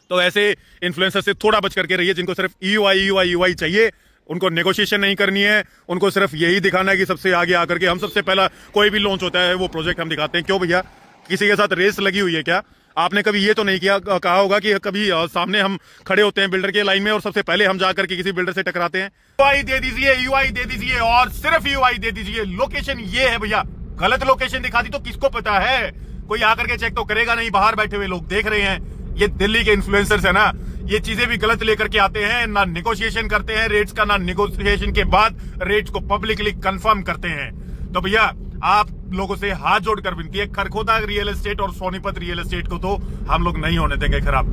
तो ऐसे इन्फ्लुएंसर से थोड़ा बच करके रहिए, जिनको सिर्फ ईयूआई चाहिए। उनको नेगोशिएशन नहीं करनी है, उनको सिर्फ यही दिखाना है कि सबसे आगे आकर के हम सबसे पहला कोई भी लॉन्च होता है वो प्रोजेक्ट हम दिखाते हैं। क्यों भैया, किसी के साथ रेस लगी हुई है क्या? आपने कभी ये तो नहीं किया, कहा होगा कि कभी सामने हम खड़े होते हैं बिल्डर के लाइन में और सबसे पहले हम जाकर के किसी बिल्डर से टकराते हैं? यूआई दे दीजिए और सिर्फ यूआई दे दीजिए। लोकेशन ये है भैया, गलत लोकेशन दिखा दी तो किसको पता है? कोई आकर के चेक तो करेगा नहीं, बाहर बैठे हुए लोग देख रहे हैं। ये दिल्ली के इन्फ्लुएंसर्स है ना, ये चीजें भी गलत लेकर के आते हैं, ना नेगोशिएशन करते हैं रेट्स का, ना नेगोशिएशन के बाद रेट्स को पब्लिकली कंफर्म करते हैं। तो भैया आप लोगों से हाथ जोड़कर विनती है, खरखोदा रियल एस्टेट और सोनीपत रियल एस्टेट को तो हम लोग नहीं होने देंगे खराब।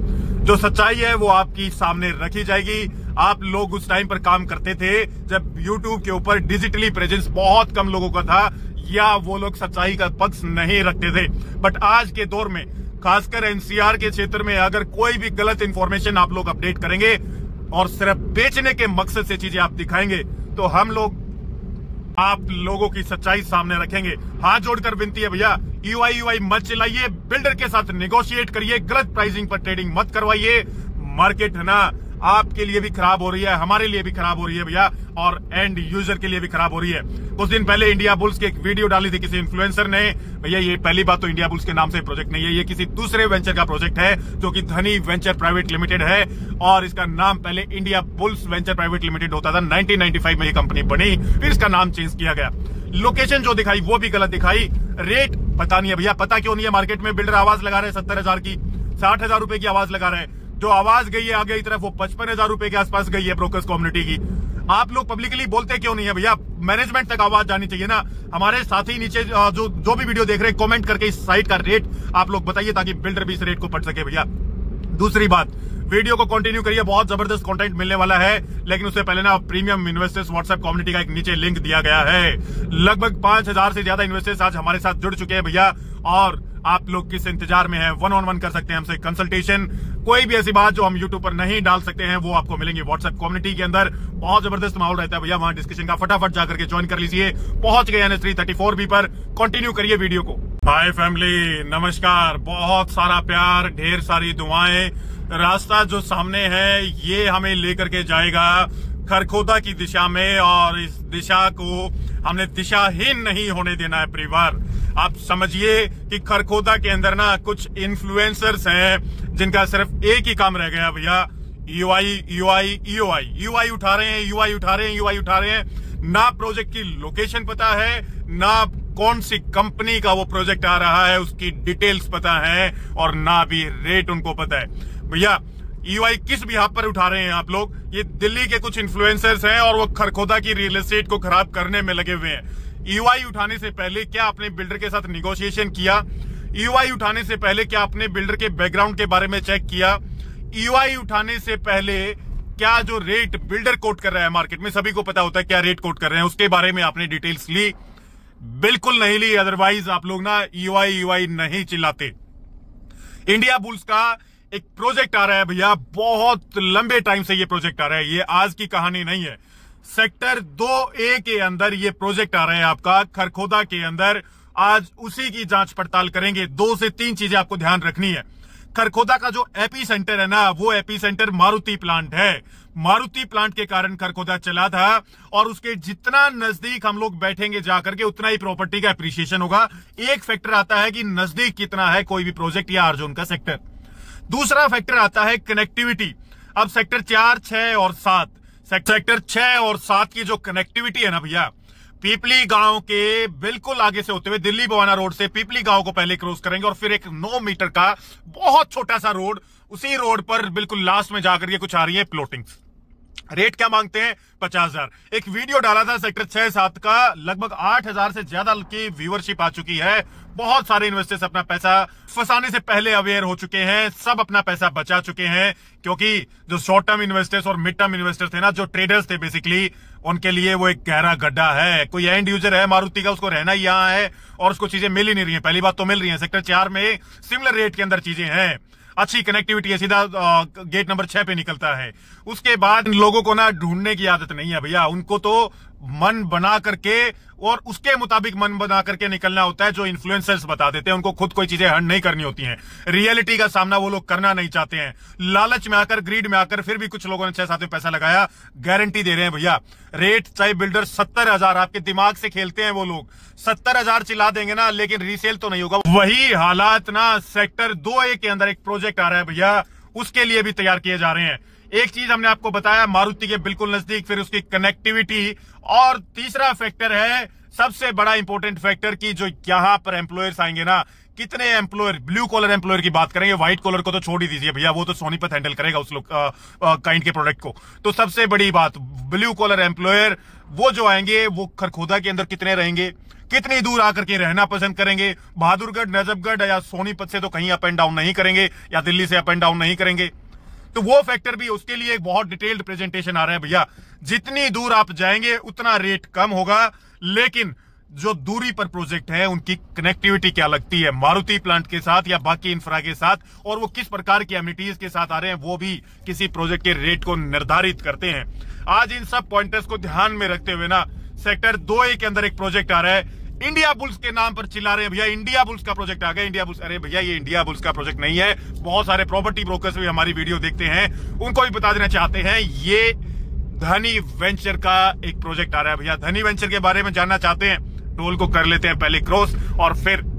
जो सच्चाई है वो आपकी सामने रखी जाएगी। आप लोग उस टाइम पर काम करते थे जब यूट्यूब के ऊपर डिजिटली प्रेजेंस बहुत कम लोगों का था, या वो लोग सच्चाई का पक्ष नहीं रखते थे। बट आज के दौर में खासकर एनसीआर के क्षेत्र में अगर कोई भी गलत इंफॉर्मेशन आप लोग अपडेट करेंगे और सिर्फ बेचने के मकसद से चीजें आप दिखाएंगे, तो हम लोग आप लोगों की सच्चाई सामने रखेंगे। हाथ जोड़कर विनती है भैया, यूआई मत चलाइए, बिल्डर के साथ नेगोशिएट करिए, गलत प्राइसिंग पर ट्रेडिंग मत करवाइए। मार्केट है ना, आपके लिए भी खराब हो रही है, हमारे लिए भी खराब हो रही है भैया, और एंड यूजर के लिए भी खराब हो रही है। कुछ दिन पहले इंडिया बुल्स की एक वीडियो डाली थी किसी इन्फ्लुएंसर ने। भैया ये पहली बात तो इंडिया बुल्स के नाम से प्रोजेक्ट नहीं है, ये किसी दूसरे वेंचर का प्रोजेक्ट है जो कि धनी वेंचर प्राइवेट लिमिटेड है, और इसका नाम पहले India bulls venture private limited होता था। 1995 में ये कंपनी बनी, फिर इसका नाम चेंज किया गया। लोकेशन जो दिखाई वो भी गलत दिखाई, रेट पता नहीं है भैया। पता क्यों नहीं है? मार्केट में बिल्डर आवाज लगा रहे हैं 70,000 की, 60,000 रुपए की आवाज लगा रहे हैं। जो आवाज गई है आगे की तरफ वो 55,000 रुपए के आसपास गई है ब्रोकर्स कम्युनिटी की। आप लोग पब्लिकली बोलते क्यों नहीं है भैया? मैनेजमेंट तक आवाज जानी चाहिए ना। हमारे साथी नीचे जो भी वीडियो देख रहे हैं, कमेंट करके इस साइट का रेट आप लोग बताइए ताकि बिल्डर भी इस रेट को पढ़ सके भैया। दूसरी बात, वीडियो को कंटिन्यू करिए, बहुत जबरदस्त कंटेंट मिलने वाला है। लेकिन उससे पहले ना प्रीमियम इन्वेस्टर्स व्हाट्सएप कम्युनिटी का एक नीचे लिंक दिया गया है। लगभग 5,000 से ज्यादा इन्वेस्टर्स आज हमारे साथ जुड़ चुके हैं भैया, और आप लोग किस इंतजार में हैं? 1-on-1 कर सकते हैं हमसे कंसल्टेशन। कोई भी ऐसी बात जो हम यूट्यूब पर नहीं डाल सकते हैं वो आपको मिलेंगे व्हाट्सएप कम्युनिटी के अंदर। बहुत जबरदस्त माहौल रहता है भैया वहां डिस्कशन का, फटाफट जाकर के ज्वाइन कर लीजिए। पहुंच गए NH334B पर, कंटिन्यू करिए वीडियो को। हाय फैमिली, नमस्कार, बहुत सारा प्यार, ढेर सारी दुआएं। रास्ता जो सामने है ये हमें लेकर के जाएगा खरखोदा की दिशा में, और इस दिशा को हमने दिशाहीन नहीं होने देना है परिवार। आप समझिए कि खरखोदा के अंदर ना कुछ इन्फ्लुएंसर्स हैं जिनका सिर्फ एक ही काम रह गया भैया, यूआई उठा रहे हैं। ना प्रोजेक्ट की लोकेशन पता है, ना कौन सी कंपनी का वो प्रोजेक्ट आ रहा है उसकी डिटेल्स पता है, और ना भी रेट उनको पता है। भैया यूआई किस बिहाफ पर उठा रहे हैं आप लोग? ये दिल्ली के कुछ इन्फ्लुएंसर्स हैं और वो खरखोदा की रियल एस्टेट को खराब करने में लगे हुए हैं। यूआई उठाने से पहले क्या आपने बिल्डर के साथ निगोशिएशन किया? यूआई उठाने से पहले क्या आपने बिल्डर के बैकग्राउंड के बारे में चेक किया? यूआई उठाने से पहले क्या जो रेट बिल्डर कोट कर रहा है मार्केट में, सभी को पता होता है क्या रेट कोट कर रहे हैं, उसके बारे में आपने डिटेल्स ली? बिल्कुल नहीं ली, अदरवाइज आप लोग ना यूआई नहीं चिल्लाते। इंडिया बुल्स का एक प्रोजेक्ट आ रहा है भैया, बहुत लंबे टाइम से ये प्रोजेक्ट आ रहा है, ये आज की कहानी नहीं है। सेक्टर 2A के अंदर ये प्रोजेक्ट आ रहा है आपका खरखोदा के अंदर। आज उसी की जांच पड़ताल करेंगे। 2 से 3 चीजें आपको ध्यान रखनी है। खरखोदा का जो एपी सेंटर है ना, वो एपी सेंटर मारुति प्लांट है। मारुति प्लांट के कारण खरखोदा चला था, और उसके जितना नजदीक हम लोग बैठेंगे जाकर के उतना ही प्रॉपर्टी का एप्रिसिएशन होगा। एक फैक्टर आता है कि नजदीक कितना है कोई भी प्रोजेक्ट या अर्जुन का सेक्टर। दूसरा फैक्टर आता है कनेक्टिविटी। अब सेक्टर 4, 6 और 7, सेक्टर 6 और 7 की जो कनेक्टिविटी है ना भैया, पीपली गांव के बिल्कुल आगे से होते हुए दिल्ली बवाना रोड से पीपली गांव को पहले क्रॉस करेंगे, और फिर एक 9 मीटर का बहुत छोटा सा रोड, उसी रोड पर बिल्कुल लास्ट में जाकर के कुछ आ रही है प्लॉटिंग्स। रेट क्या मांगते हैं? 50,000। एक वीडियो डाला था सेक्टर 6-7 का, लगभग 8,000 से ज्यादा की व्यूअरशिप आ चुकी है। बहुत सारे इन्वेस्टर्स अपना पैसा फंसाने से पहले अवेयर हो चुके हैं, सब अपना पैसा बचा चुके हैं, क्योंकि जो शॉर्ट टर्म इन्वेस्टर्स और मिड टर्म इन्वेस्टर्स थे ना, जो ट्रेडर्स थे बेसिकली, उनके लिए वो एक गहरा गड्ढा है। कोई एंड यूजर है मारुति का, उसको रहना ही यहाँ है और उसको चीजें मिल ही नहीं रही है। पहली बात तो मिल रही है, सेक्टर 4 में सिमिलर रेट के अंदर चीजें हैं, अच्छी कनेक्टिविटी है, सीधा गेट नंबर 6 पे निकलता है। उसके बाद लोगों को ना ढूंढने की आदत नहीं है भैया, उनको तो मन बना करके और उसके मुताबिक मन बना करके निकलना होता है, जो इन्फ्लुएंसर्स बता देते हैं। उनको खुद कोई चीजें हर्न नहीं करनी होती हैं। रियलिटी का सामना वो लोग करना नहीं चाहते हैं। लालच में आकर, ग्रीड में आकर फिर भी कुछ लोगों ने 6-7 में पैसा लगाया। गारंटी दे रहे हैं भैया, रेट चाहे बिल्डर 70,000, आपके दिमाग से खेलते हैं वो लोग, 70,000 चिल्ला देंगे ना, लेकिन रीसेल तो नहीं होगा। वही हालात ना सेक्टर 2A के अंदर एक प्रोजेक्ट आ रहा है भैया, उसके लिए भी तैयार किए जा रहे हैं। एक चीज हमने आपको बताया, मारुति के बिल्कुल नजदीक, फिर उसकी कनेक्टिविटी, और तीसरा फैक्टर है सबसे बड़ा इंपॉर्टेंट फैक्टर की जो यहां पर एम्प्लॉयर्स आएंगे ना, कितने एम्प्लॉयर, ब्लू कॉलर एम्प्लॉयर की बात करेंगे, व्हाइट कॉलर को तो छोड़ ही दीजिए भैया, वो तो सोनीपत हैंडल करेगा उस लोग काइंड के प्रोडक्ट को। तो सबसे बड़ी बात, ब्लू कॉलर एम्प्लॉयर वो जो आएंगे वो खरखोदा के अंदर कितने रहेंगे, कितनी दूर आकर के रहना पसंद करेंगे, बहादुरगढ़, नजफगढ़ या सोनीपत से तो कहीं अप एंड डाउन नहीं करेंगे, या दिल्ली से अप एंड डाउन नहीं करेंगे। तो वो फैक्टर भी, उसके लिए एक बहुत डिटेल्ड प्रेजेंटेशन आ रहा है भैया। जितनी दूर आप जाएंगे उतना रेट कम होगा, लेकिन जो दूरी पर प्रोजेक्ट है उनकी कनेक्टिविटी क्या लगती है मारुति प्लांट के साथ या बाकी इंफ्रा के साथ, और वो किस प्रकार की एमिनिटीज के साथ आ रहे हैं, वो भी किसी प्रोजेक्ट के रेट को निर्धारित करते हैं। आज इन सब पॉइंटर्स को ध्यान में रखते हुए ना, सेक्टर 2A के अंदर एक प्रोजेक्ट आ रहा है। इंडिया बुल्स के नाम पर चिल्ला रहे हैं भैया, इंडिया बुल्स का प्रोजेक्ट आ गया, इंडिया बुल्स। अरे भैया, ये इंडिया बुल्स का प्रोजेक्ट नहीं है। बहुत सारे प्रॉपर्टी ब्रोकर्स भी हमारी वीडियो देखते हैं, उनको भी बता देना चाहते हैं, ये धनी वेंचर का एक प्रोजेक्ट आ रहा है भैया। धनी वेंचर के बारे में जानना चाहते हैं, टोल को कर लेते हैं पहले क्रॉस, और फिर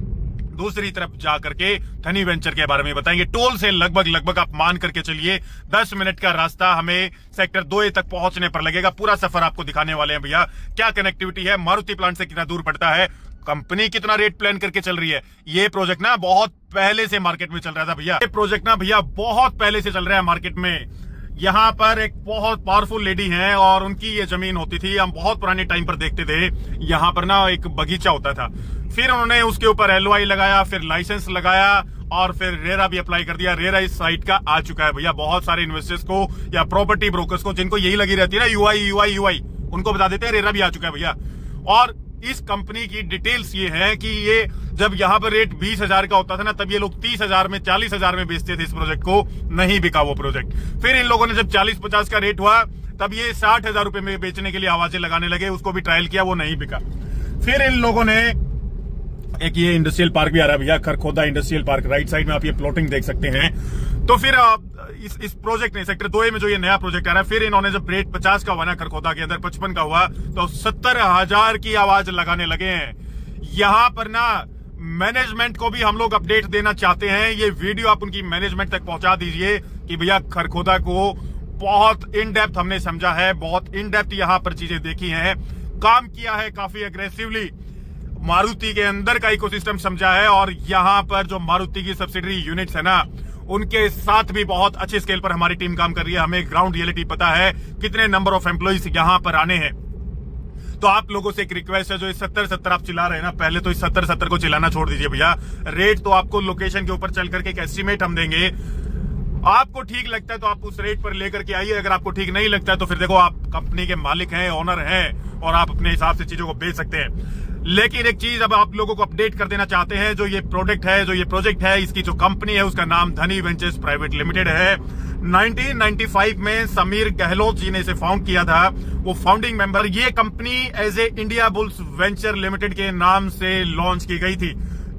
दूसरी तरफ जाकर के धनी वेंचर के बारे में बताएंगे। टोल से लगभग आप मान करके चलिए 10 मिनट का रास्ता हमें सेक्टर 2A तक पहुंचने पर लगेगा। पूरा सफर आपको दिखाने वाले हैं भैया, क्या कनेक्टिविटी है, मारुति प्लांट से कितना दूर पड़ता है, कंपनी कितना रेट प्लान करके चल रही है। ये प्रोजेक्ट ना बहुत पहले से मार्केट में चल रहा था भैया, ये प्रोजेक्ट ना भैया बहुत पहले से चल रहा है मार्केट में। यहाँ पर एक बहुत पावरफुल लेडी हैं और उनकी ये जमीन होती थी, हम बहुत पुराने टाइम पर देखते थे। यहाँ पर ना एक बगीचा होता था, फिर उन्होंने उसके ऊपर LOI लगाया, फिर लाइसेंस लगाया, और फिर रेरा भी अप्लाई कर दिया। रेरा इस साइट का आ चुका है भैया। बहुत सारे इन्वेस्टर्स को या प्रॉपर्टी ब्रोकर्स को जिनको यही लगी रहती है ना UI, उनको बता देते हैं रेरा भी आ चुका है भैया। और इस कंपनी की डिटेल्स ये है कि ये जब यहाँ पर रेट 20,000 का होता था ना, तब ये लोग 30,000 में, 40,000 में बेचते थे इस प्रोजेक्ट को, नहीं बिका वो प्रोजेक्ट। फिर इन लोगों ने जब 40-50 का रेट हुआ, तब ये 60,000 रुपए में बेचने के लिए आवाजें लगाने लगे, उसको भी ट्रायल किया, वो नहीं बिका। फिर इन लोगों ने एक ये इंडस्ट्रियल पार्क भी आ रहा है भैया, Kharkhoda industrial park, right side में आप ये प्लॉटिंग देख सकते हैं। तो फिर इस प्रोजेक्ट ने सेक्टर 2A में जो ये नया प्रोजेक्ट आ रहा है, फिर इन्होंने जब रेट 50 का हुआ ना खरखोदा के अंदर, 55 का हुआ, तो 70,000 की आवाज लगाने लगे हैं। यहां पर ना मैनेजमेंट को भी हम लोग अपडेट देना चाहते हैं, ये वीडियो आप उनकी मैनेजमेंट तक पहुंचा दीजिए कि भैया खरखोदा को बहुत इन डेप्थ हमने समझा है, बहुत इन डेप्थ यहां पर चीजें देखी हैं, काम किया है काफी एग्रेसिवली, मारुति के अंदर का इकोसिस्टम समझा है, और यहां पर जो मारुति की सब्सिडरी यूनिट्स है ना, उनके साथ भी बहुत अच्छे स्केल पर हमारी टीम काम कर रही है। हमें ग्राउंड रियलिटी पता है, कितने नंबर ऑफ एम्प्लॉइज यहां पर आने हैं। तो आप लोगों से एक रिक्वेस्ट है, जो इस 70-70 आप चिल्ला रहे हैं ना, पहले तो इस 70-70 को चिल्लाना छोड़ दीजिए भैया। रेट तो आपको लोकेशन के ऊपर चल करके एक एस्टिमेट हम देंगे, आपको ठीक लगता है तो आप उस रेट पर लेकर के आइए, अगर आपको ठीक नहीं लगता है तो फिर देखो, आप कंपनी के मालिक हैं, ओनर हैं, और आप अपने हिसाब से चीजों को बेच सकते हैं। लेकिन एक चीज अब आप लोगों को अपडेट कर देना चाहते हैं, जो ये प्रोडक्ट है, जो ये प्रोजेक्ट है, इसकी जो कंपनी है उसका नाम धनी वेंचर्स प्राइवेट लिमिटेड है। 1995 में समीर गहलोत जी ने इसे फाउंड किया था, वो फाउंडिंग मेंबर। ये company as a Indiabulls Venture Limited के नाम से लॉन्च की गई थी।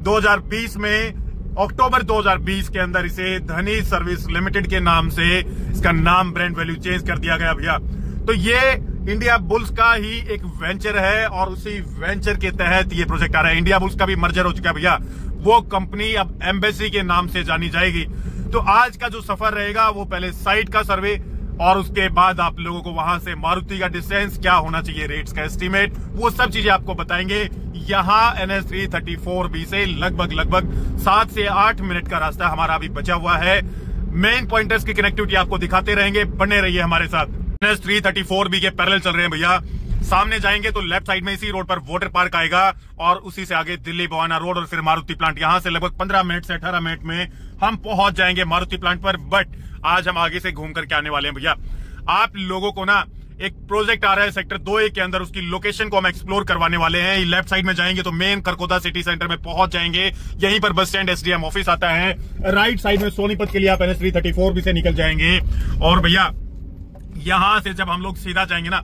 2020 में अक्टूबर 2020 के अंदर इसे धनी सर्विस लिमिटेड के नाम से इसका नाम, ब्रांड वैल्यू चेंज कर दिया गया भैया। तो ये इंडिया बुल्स का ही एक वेंचर है, और उसी वेंचर के तहत ये प्रोजेक्ट आ रहा है। इंडिया बुल्स का भी मर्जर हो चुका है भैया, वो कंपनी अब एम्बेसी के नाम से जानी जाएगी। तो आज का जो सफर रहेगा वो पहले साइट का सर्वे, और उसके बाद आप लोगों को वहां से मारुति का डिस्टेंस क्या होना चाहिए, रेट्स का एस्टीमेट, वो सब चीजें आपको बताएंगे। यहाँ NH 334B से लगभग 7 से 8 मिनट का रास्ता हमारा अभी बचा हुआ है। मेन पॉइंटर्स की कनेक्टिविटी आपको दिखाते रहेंगे, बने रहिए हमारे साथ। NH 334B के पैरेलल चल रहे हैं भैया। सामने जाएंगे तो लेफ्ट साइड में इसी रोड पर वाटर पार्क आएगा, और उसी से आगे दिल्ली बवाना रोड, और फिर मारुति प्लांट। यहां से लगभग 15 मिनट से 18 मिनट में हम पहुंच जाएंगे मारुति प्लांट पर। बट आज हम आगे से घूम करके आने वाले हैं भैया। आप लोगों को ना एक प्रोजेक्ट आ रहा है सेक्टर 2A के अंदर, उसकी लोकेशन को हम एक्सप्लोर करवाने वाले हैं। लेफ्ट साइड में जाएंगे तो मेन खरखोदा सिटी सेंटर में पहुंच जाएंगे, यहीं पर बस स्टैंड SDM ऑफिस आता है। राइट साइड में सोनीपत के लिए आप NH 334B से निकल जाएंगे, और भैया यहां से जब हम लोग सीधा जाएंगे ना,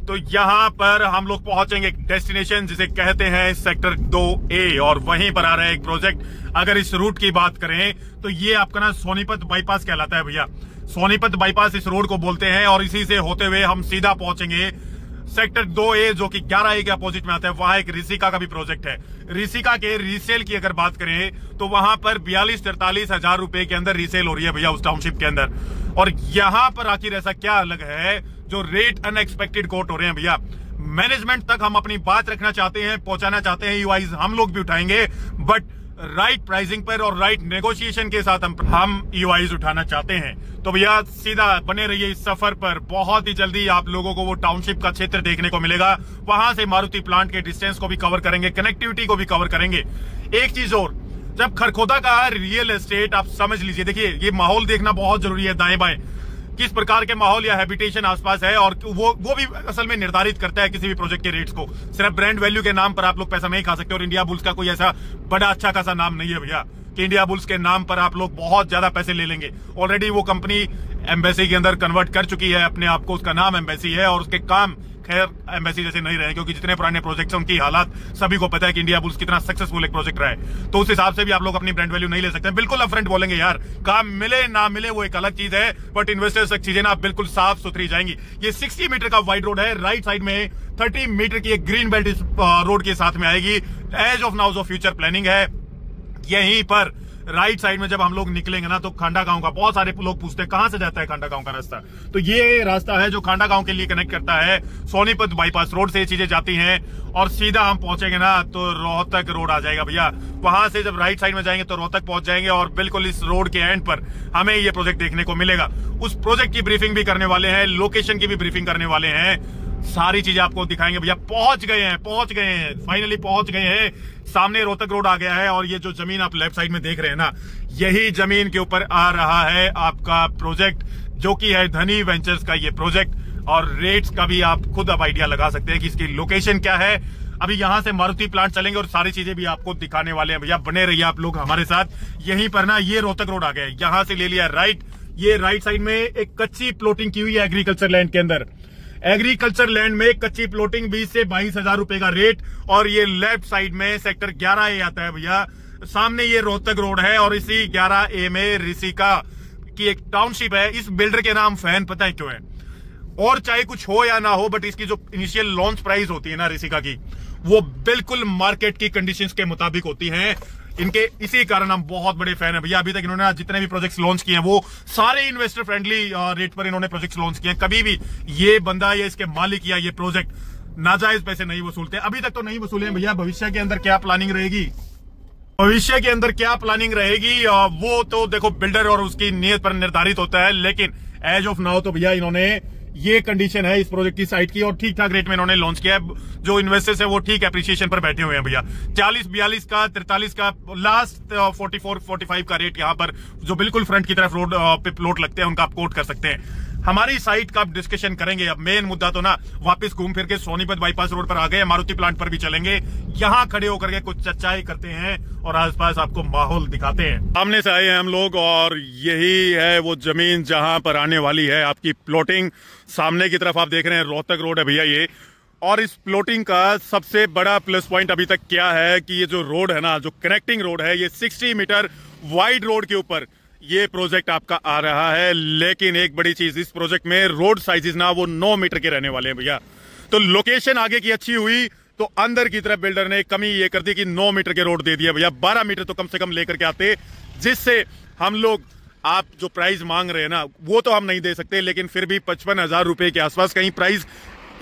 तो यहाँ पर हम लोग पहुंचेंगे एक डेस्टिनेशन जिसे कहते हैं सेक्टर 2A, और वहीं पर आ रहा है एक प्रोजेक्ट। अगर इस रूट की बात करें तो ये आपका ना सोनीपत बाईपास कहलाता है भैया। सोनीपत बाईपास इस रोड को बोलते हैं, और इसी से होते हुए हम सीधा पहुंचेंगे सेक्टर 2A, जो कि 11A के अपोजिट में आता है। वहां एक ऋषिका का भी प्रोजेक्ट है। ऋषिका के रीसेल की अगर बात करें तो वहां पर 42-43 हजार रुपए के अंदर रीसेल हो रही है भैया, उस टाउनशिप के अंदर। और यहां पर आखिर ऐसा क्या अलग है जो रेट अनएक्सपेक्टेड कोट हो रहे हैं भैया। मैनेजमेंट तक हम अपनी बात रखना चाहते हैं, पहुंचाना चाहते हैं, ईवाईज हम लोग भी उठाएंगे, बट राइट प्राइसिंग पर और राइट नेगोशिएशन के साथ हम ईवाईज उठाना चाहते हैं। तो भैया सीधा बने रहिए इस सफर पर। बहुत ही जल्दी आप लोगों को वो टाउनशिप का क्षेत्र देखने को मिलेगा। वहां से मारुति प्लांट के डिस्टेंस को भी कवर करेंगे, कनेक्टिविटी को भी कवर करेंगे। एक चीज और, जब खरखोदा का रियल एस्टेट आप समझ लीजिए, देखिए ये माहौल देखना बहुत जरूरी है, दाएं बाएं किस प्रकार के माहौल या हैबिटेशन आसपास है, और वो भी असल में निर्धारित करता है किसी भी प्रोजेक्ट के रेट्स को। सिर्फ ब्रांड वैल्यू के नाम पर आप लोग पैसा नहीं खा सकते, और इंडिया बुल्स का कोई ऐसा बड़ा अच्छा खासा नाम नहीं है भैया कि इंडिया बुल्स के नाम पर आप लोग बहुत ज्यादा पैसे ले लेंगे। ऑलरेडी वो कंपनी एम्बेसी के अंदर कन्वर्ट कर चुकी है अपने आप को, उसका नाम एम्बेसी है, और उसके काम खैर एम्बेसी जैसे नहीं रहे, क्योंकि जितने पुराने प्रोजेक्ट्स हैं उनकी हालात सभी को पता है कि इंडिया बुल्स कितना सक्सेसफुल एक प्रोजेक्ट रहा है। तो उस हिसाब से भी आप लोग अपनी ब्रांड वैल्यू नहीं ले सकते। बिल्कुल अपफ्रंट बोलेंगे यार, काम मिले ना मिले वो एक अलग चीज है, बट इन्वेस्टर्स तक चीजें ना बिल्कुल साफ सुथरी जाएंगी। ये 60 मीटर का वाइड रोड है, राइट साइड में 30 मीटर की एक ग्रीन बेल्ट इस रोड के साथ में आएगी। एज ऑफ नाउ जो फ्यूचर प्लानिंग है, यहीं पर राइट साइड में जब हम लोग निकलेंगे ना तो खांडा गांव का, बहुत सारे लोग पूछते हैं कहां से जाता है खांडा गांव का रास्ता, तो ये रास्ता है जो खांडा गांव के लिए कनेक्ट करता है। सोनीपत बाईपास रोड से ये चीजें जाती हैं, और सीधा हम पहुंचेंगे ना तो रोहतक रोड आ जाएगा भैया। वहां से जब राइट साइड में जाएंगे तो रोहतक पहुंच जाएंगे, और बिल्कुल इस रोड के एंड पर हमें ये प्रोजेक्ट देखने को मिलेगा। उस प्रोजेक्ट की ब्रीफिंग भी करने वाले हैं, लोकेशन की भी ब्रीफिंग करने वाले हैं, सारी चीजें आपको दिखाएंगे भैया। पहुंच गए हैं, फाइनली पहुंच गए हैं। सामने रोहतक रोड आ गया है, और ये जो जमीन आप लेफ्ट साइड में देख रहे हैं ना, यही जमीन के ऊपर आ रहा है आपका प्रोजेक्ट, जो कि है धनी वेंचर्स का ये प्रोजेक्ट। और रेट्स का भी आप खुद अब आइडिया लगा सकते हैं कि इसकी लोकेशन क्या है। अभी यहां से मारुति प्लांट चलेंगे और सारी चीजें भी आपको दिखाने वाले हैं भैया, बने रहिए आप लोग हमारे साथ। यहीं पर ना ये रोहतक रोड आ गया है, यहां से ले लिया राइट। ये राइट साइड में एक कच्ची प्लॉटिंग की हुई है एग्रीकल्चर लैंड के अंदर। एग्रीकल्चर लैंड में कच्ची प्लॉटिंग 20 से 22 हजार रुपए का रेट, और ये लेफ्ट साइड में सेक्टर 11A आता है भैया। सामने ये रोहतक रोड है, और इसी 11A में ऋषिका की एक टाउनशिप है। इस बिल्डर के नाम फैन पता है क्यों है, और चाहे कुछ हो या ना हो, बट इसकी जो इनिशियल लॉन्च प्राइस होती है ना ऋषिका की, वो बिल्कुल मार्केट की कंडीशंस के मुताबिक होती है इनके। इसी कारण हम बहुत बड़े फैन हैं भैया। अभी तक इन्होंने जितने भी प्रोजेक्ट्स लॉन्च किए हैं वो सारे इन्वेस्टर फ्रेंडली रेट पर इन्होंने प्रोजेक्ट्स लॉन्च किए हैं। कभी भी ये बंदा या इसके मालिक या ये प्रोजेक्ट नाजायज पैसे नहीं वसूलते, अभी तक तो नहीं वसूले हैं भैया। भविष्य के अंदर क्या प्लानिंग रहेगी, वो तो देखो बिल्डर और उसकी नीयत पर निर्धारित होता है, लेकिन एज ऑफ नाउ तो भैया इन्होंने ये कंडीशन है इस प्रोजेक्ट की साइट की, और ठीक ठाक रेट में इन्होंने लॉन्च किया है। जो इन्वेस्टर्स है वो ठीक एप्रिसिएशन पर बैठे हुए हैं भैया। 40-42 का, 43 का, लास्ट 44-45 का रेट यहाँ पर जो बिल्कुल फ्रंट की तरफ रोड पे प्लॉट लगते हैं उनका आप कोट कर सकते हैं। हमारी साइट का आप डिस्कशन करेंगे। अब मेन मुद्दा तो ना वापस घूम फिर के सोनीपत बाईपास रोड पर आ गए, मारुति प्लांट पर भी चलेंगे। यहाँ खड़े होकर के कुछ चर्चाएं करते हैं और आसपास आपको माहौल दिखाते हैं। सामने से आए हैं हम लोग, और यही है वो जमीन जहां पर आने वाली है आपकी प्लॉटिंग। सामने की तरफ आप देख रहे हैं रोहतक रोड है भैया ये। और इस प्लॉटिंग का सबसे बड़ा प्लस पॉइंट अभी तक क्या है कि ये जो रोड है ना, जो कनेक्टिंग रोड है, ये 60 मीटर वाइड रोड के ऊपर ये प्रोजेक्ट आपका आ रहा है। लेकिन एक बड़ी चीज, इस प्रोजेक्ट में रोड साइजेस ना वो 9 मीटर के रहने वाले हैं भैया। तो लोकेशन आगे की अच्छी हुई तो अंदर की तरफ बिल्डर ने कमी ये कर दी कि 9 मीटर के रोड दे दिया भैया। 12 मीटर तो कम से कम लेकर के आते, जिससे हम लोग, आप जो प्राइस मांग रहे हैं ना वो तो हम नहीं दे सकते, लेकिन फिर भी 55 हजार रुपए के आसपास कहीं प्राइस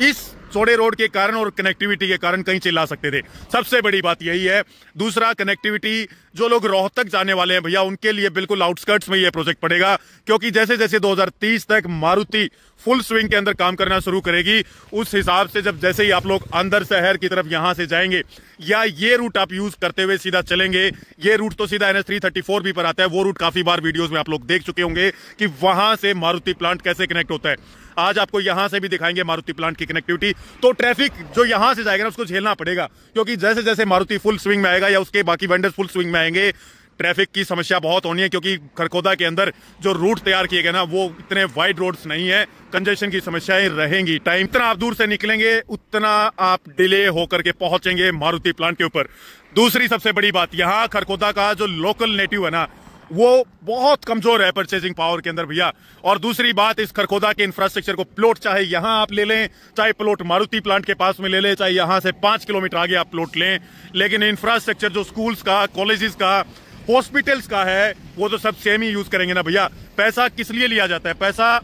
इस चौड़े रोड के कारण और कनेक्टिविटी के कारण कहीं चिल्ला सकते थे। सबसे बड़ी बात यही है। दूसरा, कनेक्टिविटी, जो लोग रोहतक जाने वाले हैं भैया उनके लिए बिल्कुल आउटस्कर्ट्स में ये प्रोजेक्ट पड़ेगा, क्योंकि जैसे जैसे 2030 तक मारुति फुल स्विंग के अंदर काम करना शुरू करेगी, उस हिसाब से जब जैसे ही आप लोग अंदर शहर की तरफ यहां से जाएंगे या ये रूट आप यूज करते हुए सीधा चलेंगे, ये रूट तो सीधा NH 334 भी पर आता है। वो रूट काफी बार वीडियोस में आप लोग देख चुके होंगे कि वहां से मारुति प्लांट कैसे कनेक्ट होता है। आज आपको यहां से भी दिखाएंगे मारुति प्लांट की कनेक्टिविटी। तो ट्रैफिक जो यहां से जाएगा ना उसको झेलना पड़ेगा, क्योंकि जैसे जैसे मारुति फुल स्विंग में आएगा या उसके बाकी वेंडर्स फुल स्विंग में आएंगे, ट्रैफिक की समस्या बहुत होनी है, क्योंकि खरखोदा के अंदर जो रूट तैयार किए गए ना वो इतने वाइड रोड्स नहीं है, कंजेशन की समस्याएं रहेंगी। टाइम इतना आप दूर से निकलेंगे उतना आप डिले होकर के पहुंचेंगे मारुति प्लांट के ऊपर। दूसरी सबसे बड़ी बात, यहाँ खरखोदा का जो लोकल नेटिव है ना वो बहुत कमजोर है परचेजिंग पावर के अंदर भैया। और दूसरी बात, इस खरखोदा के इंफ्रास्ट्रक्चर को, प्लॉट चाहे यहां आप ले लें, चाहे प्लॉट मारुति प्लांट के पास में ले लें, चाहे यहां से 5 किलोमीटर आगे आप प्लॉट लें, लेकिन इंफ्रास्ट्रक्चर जो स्कूल्स का, कॉलेजेस का, हॉस्पिटल्स का है वो तो सब सेम ही यूज करेंगे ना भैया। पैसा किस लिए लिया जाता है? पैसा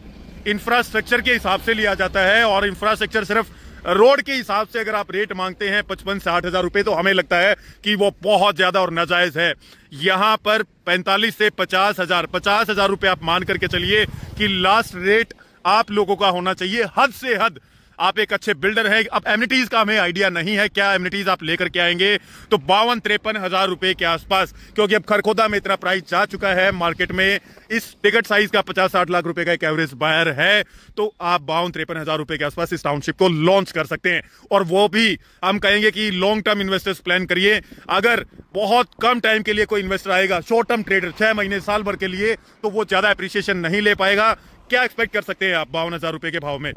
इंफ्रास्ट्रक्चर के हिसाब से लिया जाता है, और इंफ्रास्ट्रक्चर सिर्फ रोड के हिसाब से अगर आप रेट मांगते हैं 55 से 60 हजार रुपए, तो हमें लगता है कि वो बहुत ज्यादा और नाजायज है। यहां पर 45 से 50 हजार रुपए आप मान करके चलिए कि लास्ट रेट आप लोगों का होना चाहिए। हद से हद आप एक अच्छे बिल्डर हैं। अब एमिनिटीज का हमें आइडिया नहीं है, क्या एमिनिटीज आप लेकर के आएंगे, तो 52-53 हजार रुपए के आसपास, क्योंकि अब खरखोदा में इतना प्राइस जा चुका है मार्केट में। इस टिकट साइज का 50-60 लाख रुपए का एक एवरेज बायर है, तो आप 52-53 हजार रुपए के आसपास इस टाउनशिप को लॉन्च कर सकते हैं। और वो भी हम कहेंगे कि लॉन्ग टर्म इन्वेस्टर्स प्लान करिए। अगर बहुत कम टाइम के लिए कोई इन्वेस्टर आएगा, शॉर्ट टर्म ट्रेडर 6 महीने साल भर के लिए, तो वो ज्यादा एप्रिसिएशन नहीं ले पाएगा। क्या एक्सपेक्ट कर सकते हैं आप 52 हजार रुपए के भाव में?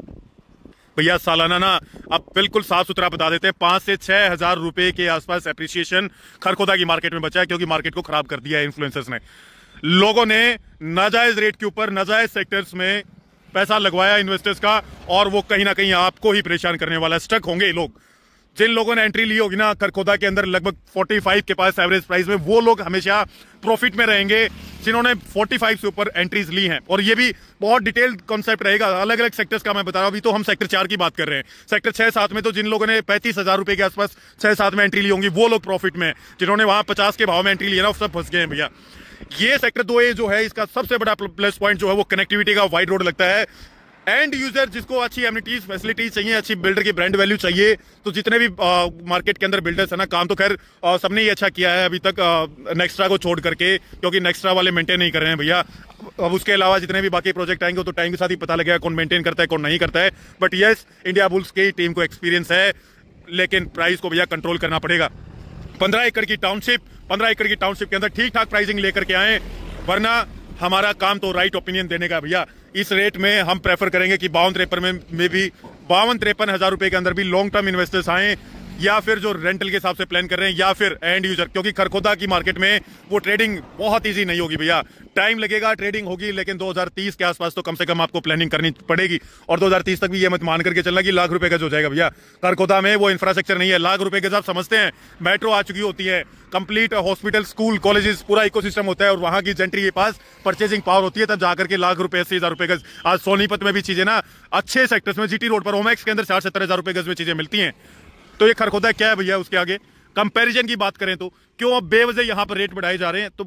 भैया सालाना ना अब बिल्कुल साफ सुथरा बता देते हैं, 5 से 6 हजार रुपए के आसपास एप्रिसिएशन खरखोदा की मार्केट में बचा है, क्योंकि मार्केट को खराब कर दिया है इन्फ्लुएंसर्स ने। लोगों ने नाजायज रेट के ऊपर नाजायज सेक्टर्स में पैसा लगवाया इन्वेस्टर्स का, और वो कहीं ना कहीं आपको ही परेशान करने वाला है। स्टक होंगे लोग। जिन लोगों ने एंट्री ली होगी ना खरखोदा के अंदर लगभग 45 के पास एवरेज प्राइस में, वो लोग हमेशा प्रॉफिट में रहेंगे जिन्होंने 45 से ऊपर एंट्रीज ली हैं। और ये भी बहुत डिटेल्ड कॉन्सेप्ट रहेगा, अलग अलग सेक्टर्स का मैं बता रहा हूं। अभी तो हम सेक्टर 4 की बात कर रहे हैं। सेक्टर 6-7 में तो जिन लोगों ने 35 हजार रुपए के आसपास 6-7 में एंट्री ली होंगी, वो लोग प्रॉफिट में। जिन्होंने वहां 50 के भाव में एंट्री लिया ना, वो सब फंस गए हैं भैया। ये सेक्टर 2A जो है, इसका सबसे बड़ा प्लस पॉइंट जो है वो कनेक्टिविटी का, वाइड रोड लगता है। एंड यूजर जिसको अच्छी एमिनिटीज, फैसिलिटीज चाहिए, अच्छी बिल्डर की ब्रांड वैल्यू चाहिए, तो जितने भी मार्केट के अंदर बिल्डर्स है ना, काम तो खैर सबने ही अच्छा किया है अभी तक, नेक्स्ट्रा को छोड़ करके, क्योंकि नेक्स्ट्रा वाले मेंटेन नहीं कर रहे हैं भैया। अब उसके अलावा जितने भी बाकी प्रोजेक्ट आएंगे तो टाइम के साथ ही पता लगेगा कौन मेंटेन करता है, कौन नहीं करता है। बट यस, इंडिया बुल्स की टीम को एक्सपीरियंस है, लेकिन प्राइस को भैया कंट्रोल करना पड़ेगा। 15 एकड़ की टाउनशिप के अंदर ठीक ठाक प्राइसिंग लेकर के आए, वरना हमारा काम तो राइट ओपिनियन देने का भैया। इस रेट में हम प्रेफर करेंगे कि 52-53 में भी 52-53 हजार रुपए के अंदर भी लॉन्ग टर्म इन्वेस्टर्स आए, या फिर जो रेंटल के हिसाब से प्लान कर रहे हैं, या फिर एंड यूजर, क्योंकि खरखोदा की मार्केट में वो ट्रेडिंग बहुत इजी नहीं होगी भैया। टाइम लगेगा, ट्रेडिंग होगी, लेकिन 2030 के आसपास तो कम से कम आपको प्लानिंग करनी पड़ेगी। और 2030 तक भी ये मत मान करके चलना कि लाख रुपए का जो जाएगा भैया। खरखोदा में वो इंफ्रास्ट्रक्चर नहीं है। लाख रुपए के साथ समझते हैं, मेट्रो आ चुकी होती है, कंप्लीट हॉस्पिटल, स्कूल, कॉलेजेस, पूरा इकोसिस्टम होता है, और वहां की जेंट्री के पास परचेसिंग पावर होती है, तब जाकर के लाख रुपए 80 हजार रुपए गज। आज सोनीपत में भी चीजें ना अच्छे सेक्टर्स में, जीटी रोड पर ओमैक्स के अंदर 60-70 हजार रुपए गज में चीजें मिलती हैं। तो ये खरखोदा क्या है भैया? उसके आगे कंपैरिजन की बात करें तो क्यों अब बेवजह यहां पर रेट बढ़ाए जा रहे हैं? तो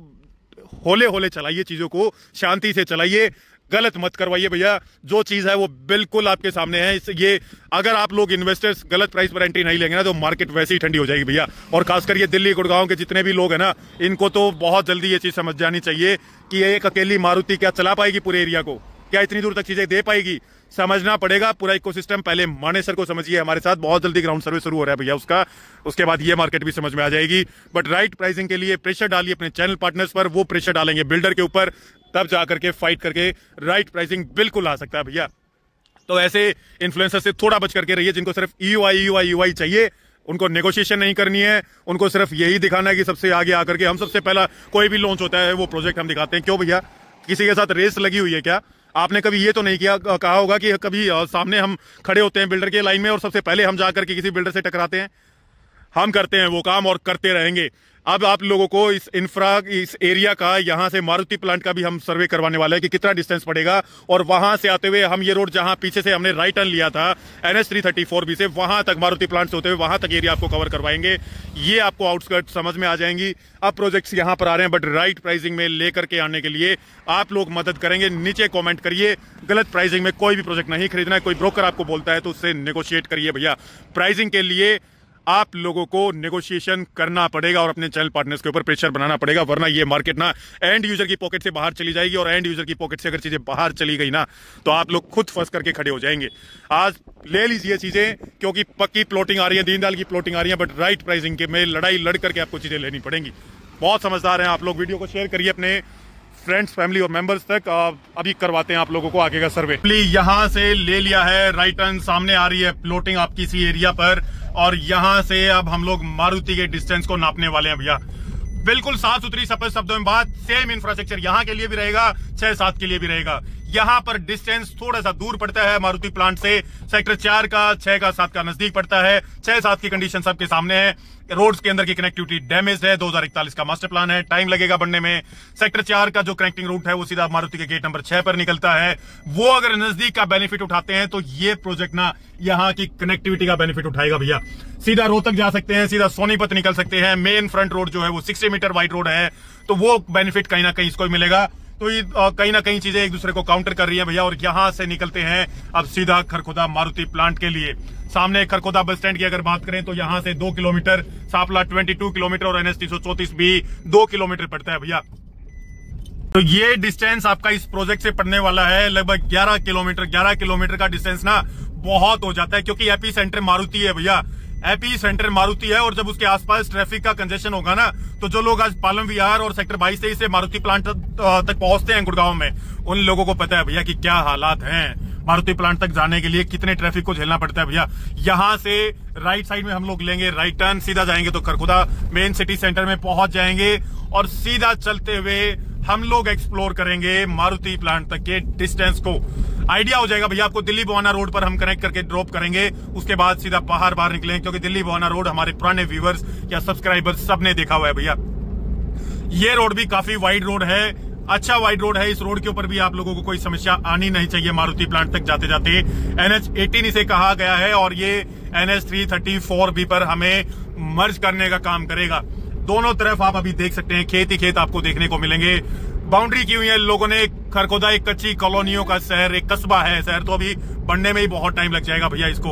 होले होले चलाइए चीजों को, शांति से चलाइए, गलत मत करवाइए भैया। जो चीज है वो बिल्कुल आपके सामने है। ये अगर आप लोग इन्वेस्टर्स गलत प्राइस पर एंट्री नहीं लेंगे ना, तो मार्केट वैसे ही ठंडी हो जाएगी भैया। और खासकर ये दिल्ली, गुड़गांव के जितने भी लोग हैं ना, इनको तो बहुत जल्दी ये चीज समझ जानी चाहिए कि एक अकेली मारुति क्या चला पाएगी पूरे एरिया को, क्या इतनी दूर तक चीजें दे पाएगी? समझना पड़ेगा पूरा इकोसिस्टम। पहले मानेसर को समझिए, हमारे साथ बहुत जल्दी ग्राउंड सर्वे शुरू हो रहा है भैया उसका, उसके बाद ये मार्केट भी समझ में आ जाएगी। बट राइट प्राइसिंग के लिए प्रेशर डालिए अपने चैनल पार्टनर्स पर, वो प्रेशर डालेंगे बिल्डर के ऊपर, तब जाकर के फाइट करके राइट प्राइसिंग बिल्कुल आ सकता है भैया। तो ऐसे इन्फ्लुएंसर से थोड़ा बच करके रहिए, जिनको सिर्फ ईयूआई चाहिए, उनको नेगोशिएशन नहीं करनी है, उनको सिर्फ यही दिखाना है कि सबसे आगे आकर के हम सबसे पहला कोई भी लॉन्च होता है वो प्रोजेक्ट हम दिखाते हैं। क्यों भैया? किसी के साथ रेस लगी हुई है क्या? आपने कभी ये तो नहीं किया, कहा होगा कि कभी सामने हम खड़े होते हैं बिल्डर के लाइन में और सबसे पहले हम जाकर के किसी बिल्डर से टकराते हैं? हम करते हैं वो काम और करते रहेंगे। अब आप लोगों को इस एरिया का, यहां से मारुति प्लांट का भी हम सर्वे करवाने वाले हैं कि कितना डिस्टेंस पड़ेगा, और वहां से आते हुए हम ये रोड जहां पीछे से हमने राइट टर्न लिया था NH 334B से, वहां तक मारुति प्लांट से होते हुए वहां तक एरिया आपको कवर करवाएंगे। ये आपको आउटस्कर्ट समझ में आ जाएंगी। अब प्रोजेक्ट्स यहां पर आ रहे हैं, बट राइट प्राइसिंग में लेकर के आने के लिए आप लोग मदद करेंगे। नीचे कॉमेंट करिए, गलत प्राइसिंग में कोई भी प्रोजेक्ट नहीं खरीदना है। कोई ब्रोकर आपको बोलता है तो उससे नेगोशिएट करिए भैया। प्राइसिंग के लिए आप लोगों को नेगोशिएशन करना पड़ेगा और अपने चैनल पार्टनर्स के ऊपर प्रेशर बनाना पड़ेगा, वरना ये मार्केट ना एंड यूजर की पॉकेट से बाहर चली जाएगी, और एंड यूजर की पॉकेट से अगर चीजें बाहर चली गई ना, तो आप लोग खुद फंस करके खड़े हो जाएंगे। आज ले लीजिए चीजें, क्योंकि पक्की प्लॉटिंग आ रही है, दीनदयाल की प्लॉटिंग आ रही है, बट राइट प्राइसिंग के में लड़ाई लड़ करके आपको चीजें लेनी पड़ेंगी। बहुत समझदार हैं आप लोग। वीडियो को शेयर करिए अपने फ्रेंड्स, फैमिली और मेंबर्स तक। अभी करवाते हैं आप लोगों को आगे का सर्वे। यहाँ से ले लिया है राइट टर्न, सामने आ रही है प्लॉटिंग आपकी इसी एरिया पर, और यहाँ से अब हम लोग मारुति के डिस्टेंस को नापने वाले हैं भैया। बिल्कुल साफ सुथरी सफेद शब्दों में बात, सेम इंफ्रास्ट्रक्चर यहाँ के लिए भी रहेगा, 6-7 के लिए भी रहेगा। यहाँ पर डिस्टेंस थोड़ा सा दूर पड़ता है मारुति प्लांट से, सेक्टर 4 का, 6 का, 7 का नजदीक पड़ता है। 6-7 की कंडीशन सबके सामने है। रोड्स के अंदर की कनेक्टिविटी डैमेज है। 2041 का मास्टर प्लान है, टाइम लगेगा बनने में। सेक्टर 4 का जो कनेक्टिंग रूट है वो सीधा मारुति के गेट नंबर 6 पर निकलता है। वो अगर नजदीक का बेनिफिट उठाते हैं तो ये प्रोजेक्ट ना यहाँ की कनेक्टिविटी का बेनिफिट उठाएगा भैया। सीधा रोहतक जा सकते हैं, सीधा सोनीपत निकल सकते हैं। मेन फ्रंट रोड जो है वो 60 मीटर वाइड रोड है, तो वो बेनिफिट कहीं ना कहीं इसको मिलेगा। तो ये कहीं ना कहीं चीजें एक दूसरे को काउंटर कर रही है भैया। और यहां से निकलते हैं अब सीधा खरखोदा मारुति प्लांट के लिए। सामने खरखोदा बस स्टैंड की अगर बात करें तो यहां से 2 किलोमीटर, सापला 22 किलोमीटर और NH 334 भी 2 किलोमीटर पड़ता है भैया। तो ये डिस्टेंस आपका इस प्रोजेक्ट से पड़ने वाला है लगभग 11 किलोमीटर। 11 किलोमीटर का डिस्टेंस ना बहुत हो जाता है, क्योंकि एपी सेंटर मारुति है भैया। एपी सेंटर मारुति है, और जब उसके आसपास ट्रैफिक का कंजेशन होगा ना, तो जो लोग आज पालम विहार और सेक्टर 22 से मारुति प्लांट तक पहुंचते हैं गुड़गांव में, उन लोगों को पता है भैया कि क्या हालात हैं। मारुति प्लांट तक जाने के लिए कितने ट्रैफिक को झेलना पड़ता है भैया। यहां से राइट साइड में हम लोग लेंगे राइट टर्न, सीधा जाएंगे तो खरखोदा मेन सिटी सेंटर में पहुंच जाएंगे, और सीधा चलते हुए हम लोग एक्सप्लोर करेंगे मारुति प्लांट तक के डिस्टेंस को। आइडिया हो जाएगा भैया आपको। दिल्ली बवाना रोड पर हम कनेक्ट करके ड्रॉप करेंगे, उसके बाद सीधा बाहर निकलेंगे, क्योंकि दिल्ली बवाना रोड हमारे पुराने व्यूअर्स या सब्सक्राइबर्स सबने देखा हुआ है भैया। ये रोड भी काफी वाइड रोड है, अच्छा वाइड रोड है। इस रोड के ऊपर भी आप लोगों को कोई समस्या आनी नहीं चाहिए मारुति प्लांट तक जाते जाते। NH 18 इसे कहा गया है, और ये NH 334 भी पर हमें मर्ज करने का काम करेगा। दोनों तरफ आप अभी देख सकते हैं खेत ही खेत आपको देखने को मिलेंगे। बाउंड्री की हुई है लोगों ने। खरखोदा एक कच्ची कॉलोनियों का शहर, एक कस्बा है। शहर तो अभी बनने में ही बहुत टाइम लग जाएगा भैया इसको।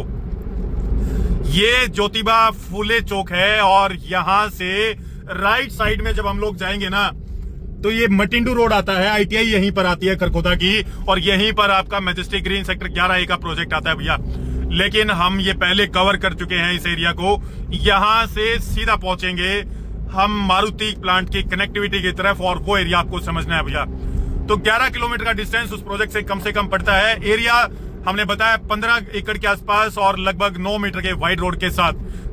ये ज्योतिबा फूले चौक है, और यहां से राइट साइड में जब हम लोग जाएंगे ना, तो ये मटिंडू रोड आता है। ITI यहीं पर आती है खरखोदा की, और यहीं पर आपका मैजेस्टिक ग्रीन सेक्टर 11A का प्रोजेक्ट आता है भैया। लेकिन हम ये पहले कवर कर चुके हैं इस एरिया को। यहां से सीधा पहुंचेंगे हम मारुति प्लांट की कनेक्टिविटी की तरफ, और वो एरिया आपको समझना है भैया। तो 11 किलोमीटर का डिस्टेंस उस प्रोजेक्ट से कम पड़ता है। एरिया हमने बताया 15 एकड़ के आसपास, और लगभग 9 मीटर के वाइड रोड के साथ।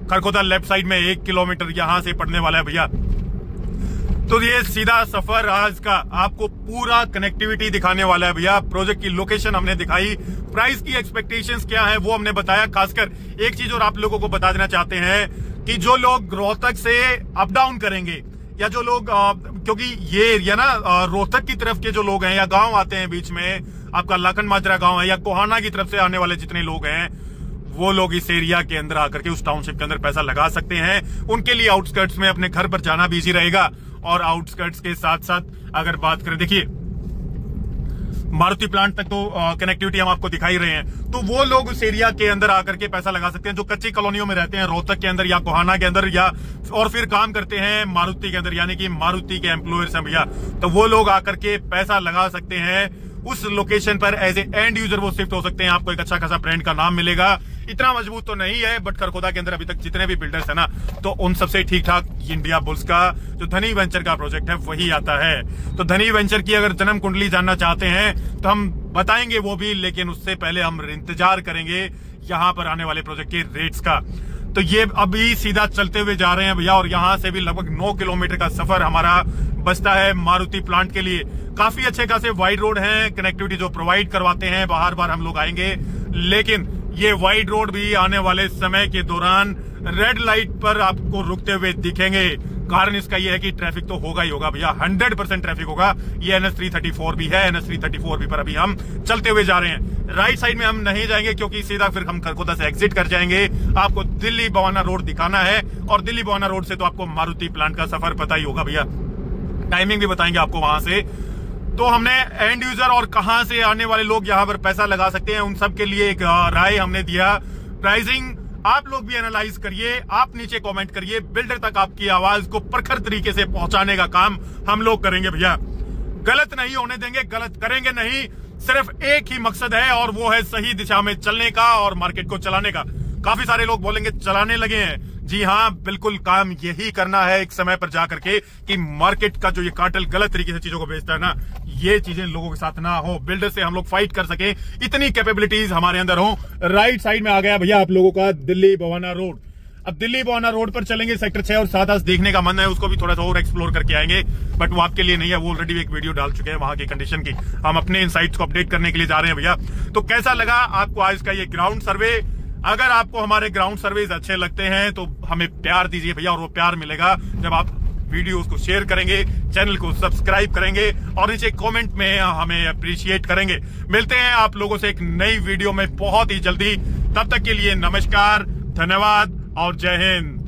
खरखोदा लेफ्ट साइड में 1 किलोमीटर यहां से पड़ने वाला है भैया। तो ये सीधा सफर आज का आपको पूरा कनेक्टिविटी दिखाने वाला है भैया। प्रोजेक्ट की लोकेशन हमने दिखाई, प्राइस की एक्सपेक्टेशंस क्या है वो हमने बताया। खासकर एक चीज और आप लोगों को बता देना चाहते हैं कि जो लोग रोहतक से अप डाउन करेंगे, या जो लोग क्योंकि ये एरिया ना रोहतक की तरफ के जो लोग हैं या गांव आते हैं बीच में, आपका लाखन माजरा गांव है या कोहाना की तरफ से आने वाले जितने लोग हैं, वो लोग इस एरिया के अंदर आकर के उस टाउनशिप के अंदर पैसा लगा सकते हैं। उनके लिए आउटस्कर्ट्स में अपने घर पर जाना भी इजी रहेगा। और आउटस्कर्ट्स के साथ साथ अगर बात करें, देखिए मारुति प्लांट तक तो कनेक्टिविटी हम आपको दिखा ही रहे हैं, तो वो लोग उस एरिया के अंदर आकर के पैसा लगा सकते हैं जो कच्ची कॉलोनियों में रहते हैं रोहतक के अंदर या कोहाना के अंदर, या और फिर काम करते हैं मारुति के अंदर, यानी कि मारुति के एम्प्लॉयर्स हैं भैया। तो वो लोग आकर के पैसा लगा सकते हैं उस लोकेशन पर। एज ए एंड यूजर वो शिफ्ट हो सकते हैं। आपको एक अच्छा खासा ब्रांड का नाम मिलेगा। इतना मजबूत तो नहीं है, बट खरखोदा के अंदर अभी तक जितने भी बिल्डर्स है ना, तो उन सबसे ठीक ठाक इंडिया बुल्स का जो धनी वेंचर का प्रोजेक्ट है वही आता है। तो धनी वेंचर की अगर जन्म कुंडली जानना चाहते हैं तो हम बताएंगे वो भी, लेकिन उससे पहले हम इंतजार करेंगे यहाँ पर आने वाले प्रोजेक्ट के रेट्स का। तो ये अभी सीधा चलते हुए जा रहे हैं भैया, और यहाँ से भी लगभग 9 किलोमीटर का सफर हमारा बचता है मारुति प्लांट के लिए। काफी अच्छे खासे वाइड रोड हैं, कनेक्टिविटी जो प्रोवाइड करवाते हैं। बार हम लोग आएंगे, लेकिन ये वाइड रोड भी आने वाले समय के दौरान रेड लाइट पर आपको रुकते हुए दिखेंगे। कारण इसका यह है कि ट्रैफिक तो होगा ही होगा भैया, 100% ट्रैफिक होगा। ये NH 334 भी है, NH 334 भी पर अभी हम चलते हुए जा रहे हैं। राइट साइड में हम नहीं जाएंगे, क्योंकि सीधा फिर हम खरखोदा से एग्जिट कर जाएंगे। आपको दिल्ली बवाना रोड दिखाना है, और दिल्ली बवाना रोड से तो आपको मारुति प्लांट का सफर पता ही होगा भैया। टाइमिंग भी बताएंगे आपको वहां से। तो हमने एंड यूजर और कहां से आने वाले लोग यहां पर पैसा लगा सकते हैं, उन सब के लिए एक राय हमने दिया। प्राइसिंग आप लोग भी एनालाइज करिए, आप नीचे कमेंट करिए। बिल्डर तक आपकी आवाज को प्रखर तरीके से पहुंचाने का काम हम लोग करेंगे भैया। गलत नहीं होने देंगे, गलत करेंगे नहीं। सिर्फ एक ही मकसद है, और वो है सही दिशा में चलने का और मार्केट को चलाने का। काफी सारे लोग बोलेंगे चलाने लगे हैं, जी हाँ, बिल्कुल काम यही करना है एक समय पर जाकर के कि मार्केट का जो ये कार्टेल गलत तरीके से चीजों को बेचता है ना, ये चीजें लोगों के साथ ना हो, बिल्डर से हम लोग फाइट कर सके, इतनी कैपेबिलिटीज हमारे अंदर हो। राइट साइड में आ गया भैया आप लोगों का दिल्ली बवाना रोड। अब दिल्ली बवाना रोड पर चलेंगे, सेक्टर 6 और 7 देखने का मन है, उसको भी थोड़ा सा और एक्सप्लोर करके आएंगे, बट वो आपके लिए नहीं है, वो ऑलरेडी एक वीडियो डाल चुके हैं वहां की कंडीशन की। हम अपने इनसाइट्स को अपडेट करने के लिए जा रहे हैं भैया। तो कैसा लगा आपको आज का ये ग्राउंड सर्वे? अगर आपको हमारे ग्राउंड सर्वेज अच्छे लगते हैं तो हमें प्यार दीजिए भैया, और वो प्यार मिलेगा जब आप वीडियोस को शेयर करेंगे, चैनल को सब्सक्राइब करेंगे और नीचे कमेंट में हमें अप्रिशिएट करेंगे। मिलते हैं आप लोगों से एक नई वीडियो में बहुत ही जल्दी। तब तक के लिए नमस्कार, धन्यवाद और जय हिंद।